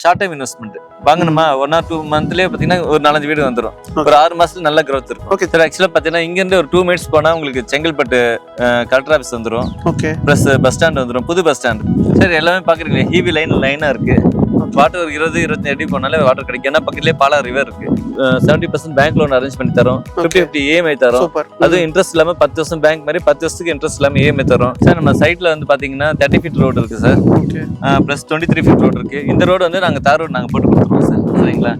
Short time investment வாங்கணுமா 1 or 2 மந்த்லயே பாத்தீங்கன்னா ஒரு 4-5 வீடு வந்துடும். ஒரு 6 மாசத்துல நல்ல growth இருக்கும். ஓகே சார் ஆக்சுவலா பாத்தீங்கன்னா இங்க இருந்து ஒரு 2 மினிட்ஸ் போனா உங்களுக்கு செங்கல்பட்டு கலெக்டர் ஆபீஸ் வந்துடும். ஓகே பிளஸ் பஸ் ஸ்டாண்ட் வந்துடும், புது பஸ் ஸ்டாண்ட். சார் எல்லாமே பாக்குறீங்களா, ஹீவி லைனா இருக்கு. வாட்டர் ஒரு 20-25 அடி போனாலே வாட்டர் கிடைக்கும். ஏன்னா பக்கத்துலயே பாலா ரிவர் இருக்கு. 70% பேங்க் லோன் அரேஞ்ச் பண்ணி தரோம். 50-50 EMI தரோம். அது இன்ட்ரெஸ்ட் இல்லாம 10 வருஷம் பேங்க் மாதிரி 10 வருஷத்துக்கு இன்ட்ரெஸ்ட் இல்லாம EMI தரோம். சார் நம்ம சைட்ல வந்து பாத்தீங்கன்னா 30 ஃபீட் ரோடு இருக்கு சார். பிளஸ் 23 ஃபீட் ரோடு இருக்கு. இந்த ரோடு வந்து நாங்க தார் ரோடு நாங்க போட்டு கொடுத்துருவோம் சார். சரிங்களா?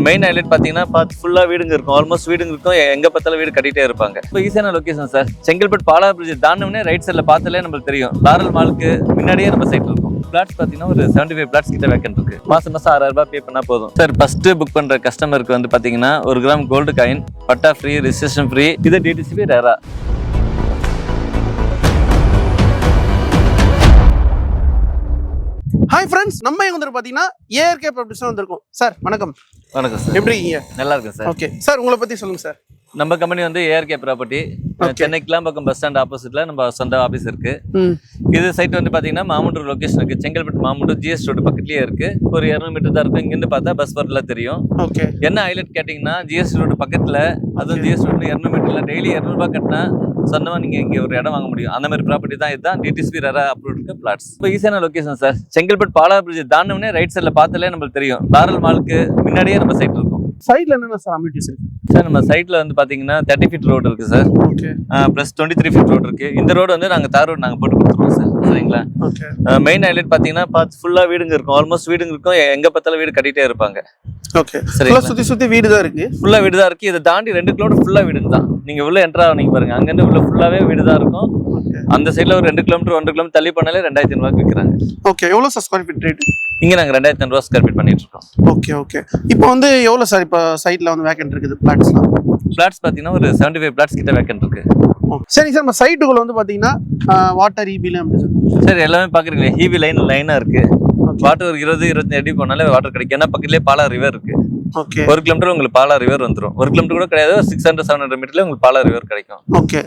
மெயின் ஹைலைட் பாத்தீங்கன்னா ஃபுல்லா வீடுங்க இருக்கும். ஆல்மோஸ்ட் வீடுங்க இருக்கும். எங்க பார்த்தாலும் வீடு கட்டிட்டே இருப்பாங்க. இப்போ ஈஸியான லொகேஷன் சார். செங்கல்பட்டு பாலா பிரிட்ஜ் தாண்டவனே ரைட் சைட்ல பார்த்தாலே நமக்கு தெரியும். லாரல் மாலுக்கு முன்னாடியே நம்ம சைட் இருக்கும். பிளாட்ஸ் பாத்தீங்கன்னா ஒரு 75 பிளாட்ஸ் கிட்ட வேக்கன்ட் இருக்கு. மாசம் 6000 ரூபாய் பே பண்ணா போதும் சார். ஃபர்ஸ்ட் புக் பண்ற கஸ்டமருக்கு வந்து பாத்தீங்கன்னா 1 gram gold coin, patta free, registration free. இது டிடிசிபி ரேரா. ஹாய் ஃப்ரெண்ட்ஸ், நம்ம இங்க வந்து பாத்தீங்கன்னா ஏஆர்கே ப்ராப்பர்ட்டிஸ் வந்திருக்கோம். சார் வணக்கம். வணக்கம் சார், எப்படி இருக்கீங்க? நல்லா இருக்கேன் சார். ஓகே சார், உங்களை பத்தி சொல்லுங்க சார். நம்ம கம்பெனி வந்து ARK property, Chennai Kilambakkam bus stand ஆப்போசிட்ல நம்ம சொந்த ஆபீஸ் இருக்கு. இது சைட் வந்து பாத்தீங்கன்னா மாமூட்டூர் லொகேஷன் இருக்கு. செங்கல்பட்டு மாமூட்டூர் GS ரோடு பக்கத்துலயே இருக்கு. ஒரு 200 மீட்டர் தான் இருக்கும். இங்க இருந்து பார்த்தா பஸ் வரல தெரியும். ஓகே, என்ன ஹைலைட் கேட்டீங்கன்னா GS ரோடு பக்கத்துல, அதுவும் GS ரோடு 200 மீட்டர்ல டெய்லி 200 ரூபாய் கட்டினா சொந்தமா நீங்க இங்க ஒரு இடம் வாங்க முடியும். அந்த மாதிரி ப்ராப்பர்ட்டி தான் இதுதான். டிடிசிபி ரேரா அப்ரூவ்ட் இருக்க பிளாட்ஸ். இப்போ ஈஸியான லொகேஷன் சார். செங்கல்பட்டு பாலா பிரிட்ஜ் தாண்டவனே ரைட் சைட்ல பார்த்தாலே நமக்கு தெரியும். லாரல் மாலுக்கு முன்னாடியே நம்ம சைட் இருக்கும். சைட்ல என்னென்ன சார் அம்யூனிட்டிஸ் இருக்கு? சார் நம்ம சைட்ல வந்து பாத்தீங்கன்னா 30 ஃபீட் ரோடு இருக்கு sir. Okay, plus 23 feet road இருக்கு. இந்த ரோடு வந்து நாங்க தார் ரோடு நாங்க போட்டு கொடுத்துருவோம் சார். சரிங்களா? ஓகே, மெயின் ஹைலைட் பாத்தீங்கன்னா ஃபுல்லா வீடுங்க இருக்கும். ஆல்மோஸ்ட் வீடுங்க இருக்கும். எங்க பார்த்தாலும் வீடு கட்டிட்டே இருப்பாங்க. ஓகே, சுத்தி வீடு தான் இருக்கு. ஃபுல்லா வீடு தான் இருக்கு. இதை தாண்டி 2 கிலோமீட்டர் ஃபுல்லா வீடுங்க தான். நீங்க உள்ள என்ட்ரா ஆனீங்க பாருங்க, அங்க இருந்து உள்ள ஃபுல்லாவே வீடு தான் இருக்கும். அந்த சைடுல ஒரு 2 கிலோமீட்டர் 1.5 கிலோமீட்டர் தள்ளி பண்ணாலே 2500 ரூபாய்க்கு விற்கிறாங்க. ஓகே, எவ்வளவு சார் ஸ்கொயர் ஃபீட் ரேட்? இங்க நாங்க 2500 ரூபாய் ஸ்கொயர் ஃபீட் பண்ணிட்டு இருக்கோம். ஓகே ஓகே, இப்போ வந்து எவ்வளவு சார் இப்போ சைட்ல வந்து வேக்கன்ட் இருக்குது பிளாட்ஸ்லாம்? பிளாட்ஸ் பாத்தீங்கன்னா ஒரு 75 பிளாட்ஸ் கிட்ட வேக்கன்ட் இருக்கு. சரி சார், நம்ம சைட்டுக்குள்ள வந்து பாத்தீங்கன்னா வாட்டர் EBல எப்படி சார்? சார் எல்லாமே பாக்குறீங்களா, ஹீவி லைனா இருக்கு. வாட்டர் ஒரு 20-25 அடி போனாலே வாட்டர் கிடைக்கும். ஏன்னா பக்கத்துலயே பாலா ரிவர் இருக்கு. ஓகே, 1 கிலோமீட்டர் உங்களுக்கு பாலா ரிவர் வந்துடும். 1 கிலோமீட்டர் கூட கிடையாது, 600-700 மீட்டர்ல உங்களுக்கு பாலா ரிவர் கிடைக்கும். ஓகே,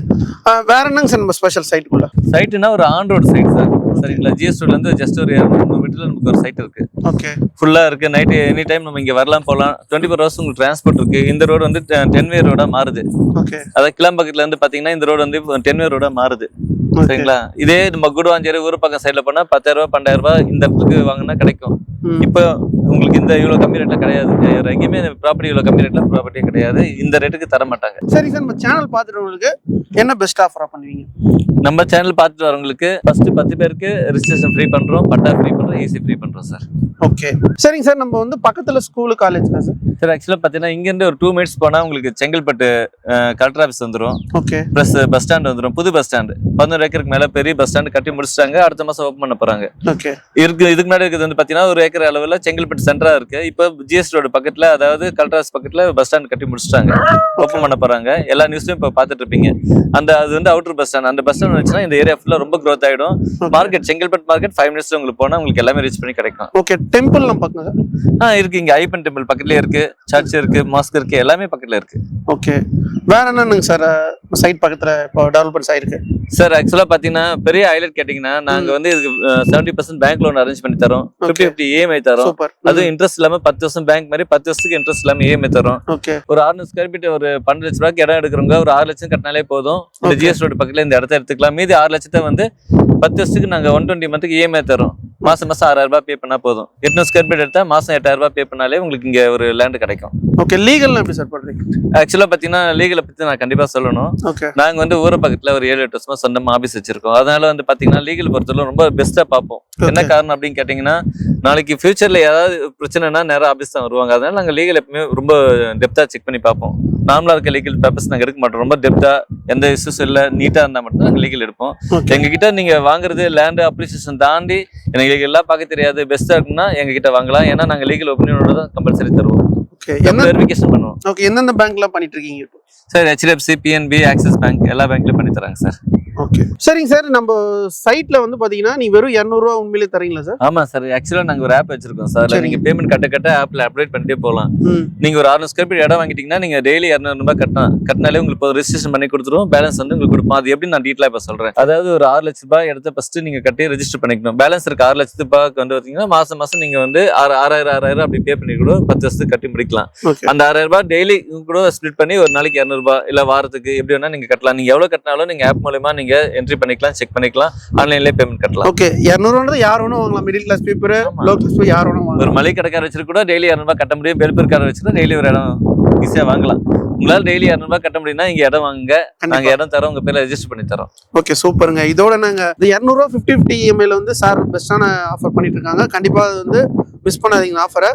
வேற என்னங்க சார் நம்ம ஸ்பெஷல் சைட்டுக்குள்ள? சைட்டுனா ஒரு ஆன் ரோடு சைட் சார். சரிங்களா? GS ரோட்ல இருந்து ஜஸ்ட் ஒரு 200 மீட்டர்ல நமக்கு ஒரு சைட் இருக்கு. ஓகே, ஃபுல்லா இருக்கு. நைட் எனி டைம் நம்ம இங்க வரலாம் போலாம். 24 ஹவர்ஸ் உங்களுக்கு டிரான்ஸ்போர்ட் இருக்கு. இந்த ரோடு வந்து 10-வே ரோடா மாறுது. ஓகே, அதாவது கிளாம்பக்கத்துல இருந்து பாத்தீங்கன்னா இந்த ரோடு வந்து 10-வே ரோடா மாறுது. சரிங்களா? இதே நம்ம குடுவாஞ்சேரி ஊர் பக்கம் சைட்ல போனா 10,000 ரூபாய் 12,000 ரூபாய் இந்த இடத்துக்கு வாங்கினா கிடைக்கும். இப்போ உங்களுக்கு இந்த இவ்வளவு கம்மி ரேட்ல கிடையாது. எங்கேயுமே ப்ராப்பர்ட்டி இவ்வளவு கம்மி ரேட்ல ப்ராப்பர்ட்டி கிடையாது. இந்த ரேட்டுக்கு தர மாட்டாங்க. சரி சார், நம்ம சேனல் பார்த்துட்டவங்களுக்கு என்ன பெஸ்ட் ஆஃபரா பண்ணுவீங்க? நம்ம சேனல் பார்த்துட்டு வரவங்களுக்கு ஃபர்ஸ்ட் 10 பேருக்கு ரெஜிஸ்ட்ரேஷன் ஃப்ரீ பண்றோம், பட்டா ஃப்ரீ பண்றோம், EC ஃப்ரீ பண்றோம் சார். ஓகே, சரிங்க சார். நம்ம வந்து பக்கத்துல ஸ்கூல் காலேஜ் தான் சார். சார் ஆக்சுவலா பாத்தீங்கன்னா இங்க இருந்து ஒரு 2 மினிட்ஸ் போனா உங்களுக்கு செங்கல்பட்டு கலெக்டர் ஆபீஸ் வந்துடும். ஓகே, பிளஸ் பஸ் ஸ்டாண்ட் வந்துடும், புது பஸ் ஸ்டாண்ட். 11 ஏக்கருக்கு மேல பெரிய பஸ் ஸ்டாண்ட் கட்டி முடிச்சிட்டாங்க. அடுத்த மாசம் ஓப்பன் பண்ண போறாங்க. ஓகே, இதுக்கு முன்னாடி இருக்கிறது வந்து பாத்தீங்கன்னா 1 ஏக்கர் அளவுல செங்கல்பட்டு சென்டரா இருக்கு. இப்போ GS ரோடு பக்கத்துல, அதாவது கலெக்டர் ஆபீஸ் பக்கத்துல பஸ் ஸ்டாண்ட் கட்டி முடிச்சிட்டாங்க. ஓப்பன் பண்ண போறாங்க. எல்லா நியூஸ்லயும் இப்ப பாத்துட்டு இருப்பீங்க. அது வந்து அவுட்டர் பஸ் ஸ்டாண்ட். அந்த பஸ் ஸ்டாண்ட் வந்துச்சுன்னா இந்த ஏரியா ஃபுல்லா ரொம்ப growth ஆயிடும். மார்க்கெட், செங்கல்பட்டு மார்க்கெட் 5 மினிட்ஸ்ல உங்களுக்கு போனா உங்களுக்கு எல்லாமே ரீச் பண்ணி கிடைக்கும். ஓகே, டெம்பிள் நம்ம பக்கங்க இருக்கு. இங்க ஐப்பன் டெம்பிள் பக்கத்துலயே இருக்கு, சர்ச் இருக்கு, மாஸ்க் இருக்கு, எல்லாமே பக்கத்துல இருக்கு. ஓகே, வேற என்னங்க சார் சைட் பக்கத்துல இப்போ டெவலப்மெண்ட்ஸ் ஆயிருக்கு? சார் ஆக்சுவலா பாத்தீங்கன்னா பெரிய ஹைலைட் கேட்டீங்கன்னா நாங்க வந்து இதுக்கு 70% பேங்க் லோன் அரேஞ்ச் பண்ணி தரோம். 50-50 EMI தரோம். அது இன்ட்ரெஸ்ட் இல்லாம 10 வருஷம் பேங்க் மாதிரி 10 வருஷத்துக்கு இன்ட்ரெஸ்ட் இல்லாம EMI தரோம். ஓகே, ஒரு 600 ஸ்கொயர் ஃபீட் ஒரு 12 லட்சம் ரூபாய்க்கு இடம் எடுக்கிறவங்க ஒரு 6 லட்சம் கட்டினாலே போதும். இந்த GS ரோடு பக்கத்துல இந்த இடத்த எடுத்துக்கலாம். மீதி 6 லட்சத்தை வந்து 10 வருஷத்துக்கு நாங்க 120 மந்த்துக்கு EMI தரோம். மாசம் 6000 ரூபாய் பே பண்ணா போதும். 800 ஸ்கொயர் ஃபீட் எடுத்தா மாசம் 8000 ரூபாய் பே பண்ணாலே உங்களுக்கு இங்க ஒரு லேண்ட் கிடைக்கும். ஓகே, லீகல் எப்படி சார் பண்றீங்க? ஆக்சுவலா பாத்தீங்கன்னா லீகலை பத்தி நான் கண்டிப்பா சொல்லணும். ஓகே, நாங்க வந்து ஊர பக்கத்துல ஒரு 7-8 வருஷமா சொந்தமா ஆபீஸ் வச்சிருக்கோம். அதனால வந்து பாத்தீங்கன்னா லீகல் பொறுத்தவரை ரொம்ப பெஸ்டா பார்ப்போம். என்ன காரணம் அப்படின்னு கேட்டீங்கன்னா, நாளைக்கு ஃபியூச்சர்ல ஏதாவது பிரச்சனைனா நேரம் ஆபீஸ் தான் வருவாங்க. அதனால நாங்க லீகல் எப்பவுமே ரொம்ப டெப்தா செக் பண்ணி பார்ப்போம். நார்மலா இருக்க லீகல் பேப்பர்ஸ் நாங்க எடுக்க மாட்டோம். ரொம்ப டெப்தா, எந்த இஷ்யூஸ் இல்ல, நீட்டா இருந்தா மட்டும் நாங்க லீகல் எடுப்போம். எங்க கிட்ட நீங்க வாங்குறது லேண்ட் அப்ரிசியேஷன் தாண்டி எனக்கு எல்லாம் பார்க்க தெரியாது, பெஸ்டா இருக்குன்னா எங்க கிட்ட வாங்கலாம். ஏன்னா நாங்க லீகல் ஒப்பீனியனோட தான் கம்பல்சரி தருவோம். ஓகே, என்ன வெரிஃபிகேஷன் பண்ணுவோம். ஓகே, எந்தெந்த பேங்க்ல பண்ணிட்டு இருக்கீங்க இப்போ? Sir HDFC, PNB, axis bank எல்லா பேங்க்லயும் பண்ணி தராங்க சார். ஓகே சரிங்க சார். நம்ம சைட்ல வந்து பாத்தீங்கன்னா நீ வெறும் 200 ரூபா உண்மையிலே தரீங்களா சார்? ஆமா சார், ஆக்சுவலா நாங்க ஒரு ஆப் வச்சிருக்கோம் சார். சரிங்க. நீங்க பேமெண்ட் கட்ட ஆப்ல அப்டேட் பண்ணிட்டே போகலாம். நீங்க ஒரு 600 ஸ்கொயர் ஃபீட் இடம் வாங்கிட்டீங்கன்னா நீங்க டெய்லி 200 ரூபாய் கட்டினாலே உங்களுக்கு ரெஜிஸ்ட்ரேஷன் பண்ணி கொடுத்துருவோம். பேலன்ஸ் வந்து உங்களுக்கு கொடுப்போம். அது எப்படி நான் டீட்டெயிலா இப்ப சொல்றேன். அதாவது ஒரு 6 லட்ச ரூபாய் இடத்த ஃபர்ஸ்ட் நீங்க கட்டி ரெஜிஸ்டர் பண்ணிக்கணும். பேலன்ஸ் இருக்கு 6 லட்ச ரூபாய்க்கு வந்து பாத்தீங்கன்னா மாசம் நீங்க வந்து 6000 அப்படி பே பண்ணி கூட 10 வருஷத்துக்கு கட்டி முடிக்கலாம். அந்த 6000 ரூபாய் டெய்லி கூட ஸ்பிளிட் பண்ணி ஒரு நாளைக்கு 200 ரூபாய் இல்ல வாரத்துக்கு எப்படி வேணா நீங்க கட்டலாம். நீங்க எவ்வளவு கட்டினாலும் நீங்க ஆப் மூலமா நீங்க என்ட்ரி பண்ணிக்கலாம், செக் பண்ணிக்கலாம், ஆன்லைன்லயே பேமெண்ட் கட்டலாம். ஓகே 200 யார் வேணும் வாங்கலாம். Middle class people, low class யார் வேணும் வாங்கலாம். ஒரு மளிகை கடைக்கார வச்சு கூட டெய்லி 200 ரூபாய் கட்ட முடியும். பெல்பர்கார வச்சு டெய்லி ஒரு இடம் ஈஸியா வாங்கலாம். உங்களால டெய்லி 200 ரூபாய் கட்ட முடியும்னா இங்க இடம் வாங்குங்க, நாங்க இடம் தரோம், உங்க பேர்ல ரெஜிஸ்டர் பண்ணி தரோம். ஓகே சூப்பருங்க. இதோட நாங்க இந்த 200 ரூபா 50 EMI வந்து சார் பெஸ்டான ஆஃபர் பண்ணிட்டு இருக்காங்க. கண்டிப்பா அது வந்து மிஸ் பண்ணாதீங்க ஆஃபரை.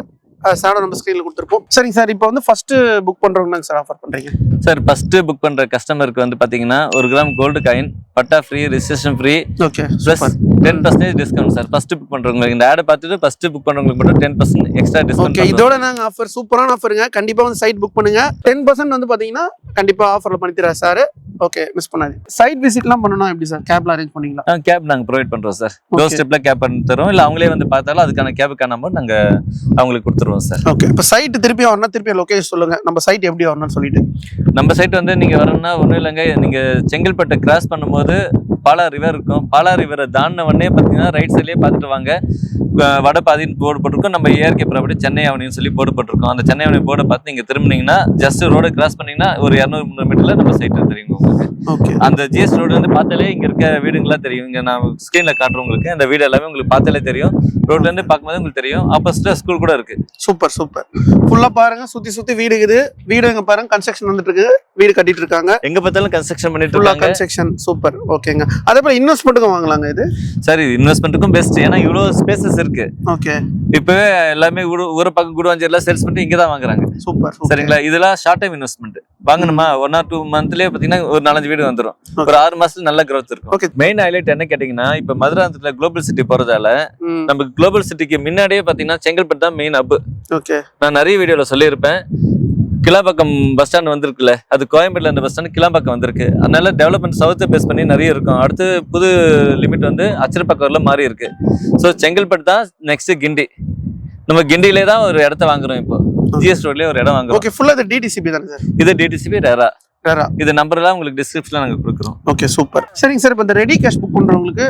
சாரோட நம்ம ஸ்கிரீன்ல கொடுத்துருப்போம். சரிங்க சார், இப்போ வந்து ஃபர்ஸ்ட் புக் பண்றவங்க சார் ஆஃபர் பண்றீங்க சார். ஃபர்ஸ்ட் புக் பண்ற கஸ்டமருக்கு வந்து பாத்தீங்கன்னா 1 gram gold coin, patta free, registration free, okay plus 10% discount sir. First book பண்றவங்களுக்கு இந்த ஆட் பார்த்துட்டு ஃபர்ஸ்ட் புக் பண்றவங்களுக்கு மட்டும் 10% எக்ஸ்ட்ரா டிஸ்கவுண்ட். ஓகே இதோட நாங்க ஆஃபர் சூப்பரான ஆஃபருங்க. கண்டிப்பா வந்து சைட் புக் பண்ணுங்க. 10% வந்து பாத்தீங்கன்னா கண்டிப்பா ஆஃபர்ல பண்ணி தரேன் சார். ஓகே மிஸ் பண்ணாதீங்க. சைட் விசிட்லாம் பண்ணனும் எப்படி சார்? கேப்ல அரேஞ்ச் பண்ணீங்களா? கேப் நாங்க ப்ரொவைட் பண்றோம் சார். டோர் ஸ்டெப்ல கேப் பண்ணி தரோம். இல்ல அவங்களே வந்து பார்த்தாலும் அதுக்கான கேபுக்கான அமௌண்ட் நாங்க அவங்களுக்கு கொடுத்துருவோம் சார். ஓகே இப்போ சைட் திருப்பி வரணும், திருப்பி லொகேஷன் சொல்லுங்க. நம்ம சைட் எப்படி வரணும்னு சொல்லிட்டு. நம்ம சைட் வந்து நீங்க வரணும்னா ஒன்றும் இல்லைங்க, நீங்க செங்கல்பட்டை கிராஸ் பண்ணும்போது பாலா ரிவர் இருக்கும். பாலா ரிவரை தாண்டின உடனே பார்த்தீங்கன்னா ரைட் சைட்லேயே பார்த்துட்டு வாங்க. வடபாதின்னு போர்டு போட்டிருக்கோம். நம்ம ஏஆர்கே ப்ராப்பர்ட்டி சென்னை அவனின்னு சொல்லி போர்டு போட்டிருக்கோம். அந்த சென்னை அவனி போர்டை பார்த்து நீங்க திரும்பினீங்கன்னா ஜஸ்ட் ரோடு கிராஸ் பண்ணீங்கன்னா ஒரு 200-300 மீட்டர்ல நம்ம சைட் தெரியும் உங்களுக்கு. ஓகே அந்த ஜிஎஸ் ரோடு வந்து பார்த்தாலே இங்க இருக்க வீடுங்களா தெரியும். இங்க நான் ஸ்கிரீன்ல காட்டுறேன் உங்களுக்கு. அந்த வீடு எல்லாமே உங்களுக்கு பார்த்தாலே தெரியும். ரோட்ல இருந்து பார்க்கும்போது உங்களுக்கு தெரியும். ஆப்போசிட்ல ஸ்கூல் கூட இருக்கு. Super super. ஃபுல்லா பாருங்க, சுத்தி வீடு இருக்குது. வீடு எங்க பாருங்க கன்ஸ்ட்ரக்ஷன் வந்துட்டு இருக்கு. வீடு கட்டிட்டு இருக்காங்க. எங்க பார்த்தாலும் கன்ஸ்ட்ரக்ஷன் பண்ணிட்டு இருக்காங்க. இருக்காங்க. Construction super. ஓகேங்க. அதே போல இன்வெஸ்ட்மென்ட்க்கும் வாங்கலாங்க இது. சரி, இன்வெஸ்ட்மென்ட்க்கும் பெஸ்ட். ஏன்னா இவ்வளவு ஸ்பேசஸ் இருக்கு. ஓகே இப்பவே எல்லாமே ஊர பக்கம் கூடுவாஞ்சேரியில சேல்ஸ் பண்ணிட்டு இங்க தான் வாங்குறாங்க. சூப்பர் சரிங்களா? இதெல்லாம் ஷார்ட் டைம் இன்வெஸ்ட்மெண்ட். வாங்கணுமா 1 or 2 மந்த்லயே பாத்தீங்கன்னா ஒரு 4-5 வீடு வந்துரும். ஒரு 6 மாசத்துல நல்ல growth இருக்கும். ஓகே மெயின் ஹைலைட் என்ன கேட்டீங்கன்னா, இப்ப மதுராந்தகத்துல குளோபல் சிட்டி போறதால நம்ம குளோபல் சிட்டிக்கு முன்னாடியே பாத்தீங்கன்னா செங்கல்பட்டு தான் மெயின் ஹப். ஓகே நான் நிறைய வீடியோல சொல்லியிருப்பேன். கிளாம்பாக்கம் பஸ் ஸ்டாண்ட் வந்திருக்குல்ல, அது கோயம்பேடுல அந்த பஸ் ஸ்டாண்ட் கிளாம்பாக்கம் வந்திருக்கு. அதனால டெவலப்மெண்ட் சவுத்தை பேஸ் பண்ணி நிறைய இருக்கும். அடுத்து புது லிமிட் வந்து அச்சரப்பக்கம்ல மாறி இருக்கு. ஸோ செங்கல்பட்டு தான் நெக்ஸ்ட் கிண்டி. நம்ம கிண்டிலே தான் ஒரு இடத்த வாங்குறோம். இப்போ ஜிஎஸ் ரோட்லயே ஒரு இடம் வாங்குறோம். ஓகே ஃபுல்லா இது டிடிசிபி தானே சார்? இது டிடிசிபி ரேரா. ரேரா. இது நம்பர் எல்லாம் உங்களுக்கு டிஸ்கிரிப்ஷன்ல நாங்க கொடுக்குறோம். Okay super. சரிங்க சார், இப்போ இந்த ரெடி கேஷ் புக் பண்றவங்களுக்கு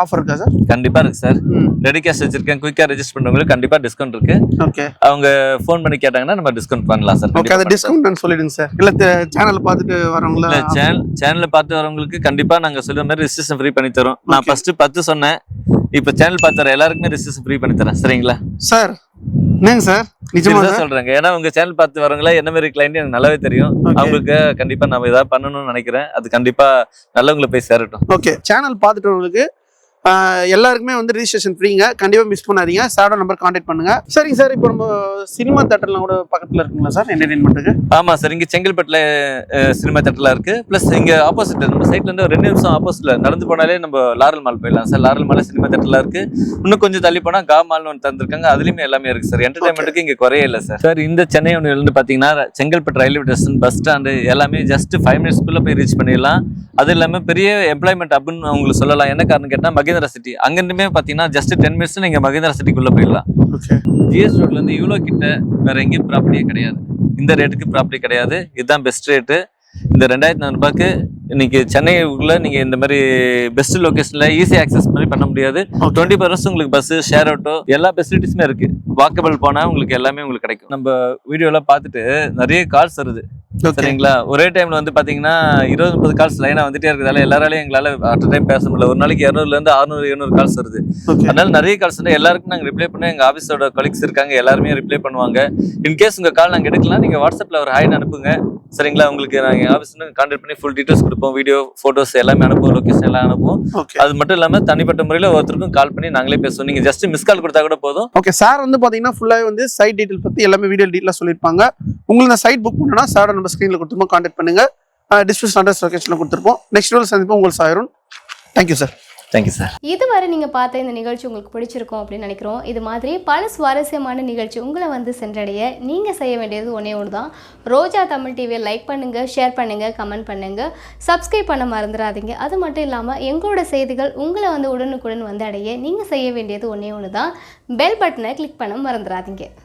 ஆஃபர் இருக்கா சார்? கண்டிப்பா இருக்கு சார். ரெடி கேஷ் வச்சிருக்கேன். குயிக்கா ரெஜிஸ்டர் பண்றவங்களுக்கு கண்டிப்பா டிஸ்கவுண்ட் இருக்கு. ஓகே அவங்க ஃபோன் பண்ணி கேட்டாங்கன்னா நம்ம டிஸ்கவுண்ட் பண்ணலாம் சார். ஓகே அது டிஸ்கவுண்ட் நான் சொல்லிடுங்க சார். இல்ல சேனல் பார்த்துட்டு வரவங்கள சேனல்ல பார்த்து வரவங்களுக்கு கண்டிப்பா நாங்க சொல்ற மாதிரி ரெஜிஸ்ட்ரேஷன் ஃப்ரீ பண்ணி தரோம். நான் ஃபர்ஸ்ட் 10 சொன்னேன். இப்போ சேனல் பார்த்து வர எல்லாருக்குமே ரெஜிஸ்ட்ரேஷன் ஃப்ரீ பண்ணி தரேன். சரிங்களா சார்? என்னங்க சார் நிஜமா சொல்றேங்க. ஏன்னா உங்க சேனல் பார்த்து வரவங்களா என்ன மாதிரி கிளைண்ட் எனக்கு நல்லாவே தெரியும். அவங்களுக்கு கண்டிப்பா நம்ம ஏதாவது பண்ணணும்னு நினைக்கிறேன். அது கண்டிப்பா நல்லவங்களை போய் சேரட்டும். ஓகே சேனல் பார்த்துட்டு வரவங்களுக்கு எல்லாருக்குமே வந்து ரெஜிஸ்ட்ரேஷன் ஃப்ரீங்க. கண்டிப்பா மிஸ் பண்ணாதீங்க. சாரோட நம்பர் கான்டாக்ட் பண்ணுங்க. சரிங்க சார், இப்போ நம்ம சினிமா தியேட்டர்லாம் கூட பக்கத்துல இருக்குங்களா சார் என்டர்டெயின்மெண்ட்டுக்கு? ஆமா சார், இங்க செங்கல்பட்டுல சினிமா தியேட்டர்லாம் இருக்கு. பிளஸ் இங்க ஆப்போசிட் நம்ம சைட்ல இருந்து ஒரு 2 நிமிஷம் ஆப்போசிட்ல நடந்து போனாலே நம்ம லாரல் மால் போயிடலாம் சார். லாரல் மால் சினிமா தியேட்டர்லாம் இருக்கு. இன்னும் கொஞ்சம் தள்ளி போனா கா மால்னு ஒன்று தந்திருக்காங்க. அதுலயுமே எல்லாமே இருக்கு சார். என்டர்டைன்மெண்ட்டுக்கு இங்க குறையே இல்லை சார். சார் இந்த சென்னை ஒன்றில இருந்து பாத்தீங்கன்னா Chengalpattu railway station, bus stand எல்லாமே ஜஸ்ட் 5 மினிட்ஸ்க்குள்ள போய் ரீச் பண்ணிடலாம். அது இல்லாம பெரிய எம்ப்ளாய்மெண்ட் அப்படின்னு உங்களுக்கு சொல்லலாம். என்ன காரணம் கேட்டா மகேந்திரா சிட்டி அங்கிருந்துமே பாத்தீங்கன்னா ஜஸ்ட் 10 மினிட்ஸ் நீங்க மகேந்திரா சிட்டிக்குள்ள போயிடலாம். ஜிஎஸ் ரோட்ல இருந்து இவ்வளோ கிட்ட வேற எங்கேயும் ப்ராப்பர்ட்டியே கிடையாது. இந்த ரேட்டுக்கு ப்ராப்பர்ட்டி கிடையாது. இதுதான் பெஸ்ட் ரேட்டு. இந்த 2400 ரூபாய்க்கு இன்னைக்கு சென்னைக்குள்ள நீங்க இந்த மாதிரி பெஸ்ட் லொகேஷன்ல ஈஸி ஆக்சஸ் பண்ணி பண்ண முடியாது. 24 உங்களுக்கு பஸ், ஷேர் ஆட்டோ எல்லா ஃபெசிலிட்டிஸுமே இருக்கு. வாக்கபிள் போனா உங்களுக்கு எல்லாமே உங்களுக்கு கிடைக்கும். நம்ம வீடியோல பார்த்துட்டு நிறைய கால்ஸ் வருது. சரிங்களா? ஒரே டைம்ல வந்து பாத்தீங்கன்னா 20-30 கால்ஸ் லைனா வந்துட்டே இருக்கிறதால எல்லாராலையும் எங்களால அட் டைம் பேச முடியல. ஒரு நாளைக்கு 200 இருந்து 600-700 கால்ஸ் வருது. அதனால நிறைய கால்ஸ் வந்து எல்லாருக்கும் நாங்க ரிப்ளை பண்ண எங்க ஆபீஸோட கொலீக்ஸ் இருக்காங்க. எல்லாருமே ரிப்ளை பண்ணுவாங்க. இன்கேஸ் உங்க கால் நாங்க எடுக்கலாம், நீங்க வாட்ஸ்அப்ல ஒரு ஹாய்னு அனுப்புங்க. சரிங்களா? உங்களுக்கு நாங்க ஆபீஸ்ல கான்டாக்ட் பண்ணி ஃபுல் டீடைல்ஸ் கொடுப்போம். வீடியோ, போட்டோஸ் எல்லாமே அனுப்புவோம். லொகேஷன் எல்லாம் அனுப்புவோம். அது மட்டும் இல்லாம தனிப்பட்ட முறையில ஒருத்தருக்கும் கால் பண்ணி நாங்களே பேசுவோம். நீங்க ஜஸ்ட் மிஸ் கால் கொடுத்தா கூட போதும். ஓகே சார் வந்து பாத்தீங்கன்னா ஃபுல்லாவே வந்து சைட் டீடைல் பத்தி எல்லாமே வீடியோ டீடைலா சொல்லிருப்பாங்க. உங்களுக்கு சைட் புக் பண்ணனும்னா சாரோட நம்ம ஸ்கிரீன்ல கொடுத்துருப்போம். கான்டாக்ட் பண்ணுங்க. டிஸ்கிரிப்ஷன் அட்ரஸ் லொகேஷன்ல கொடுத்துருப்போம். நெக்ஸ்ட் வீடியோல சந்திப்போம். உங்களுக்கு சாயிரும். Thank you sir. Thank you sir. இதுவரை நீங்கள் பார்த்த இந்த நிகழ்ச்சி உங்களுக்கு பிடிச்சிருக்கும் அப்படின்னு நினைக்கிறோம். இது மாதிரி பல சுவாரஸ்யமான நிகழ்ச்சி உங்களை வந்து சென்றடைய நீங்கள் செய்ய வேண்டியது ஒன்றே ஒன்று தான். ரோஜா தமிழ் டிவியை லைக் பண்ணுங்கள், ஷேர் பண்ணுங்கள், கமெண்ட் பண்ணுங்கள், சப்ஸ்கிரைப் பண்ண மறந்துடாதீங்க. அது மட்டும் இல்லாமல் எங்களோட செய்திகள் உங்களை வந்து உடனுக்குடன் வந்து அடைய நீங்கள் செய்ய வேண்டியது ஒன்றே ஒன்று தான். பெல் பட்டனை கிளிக் பண்ண மறந்துடாதீங்க.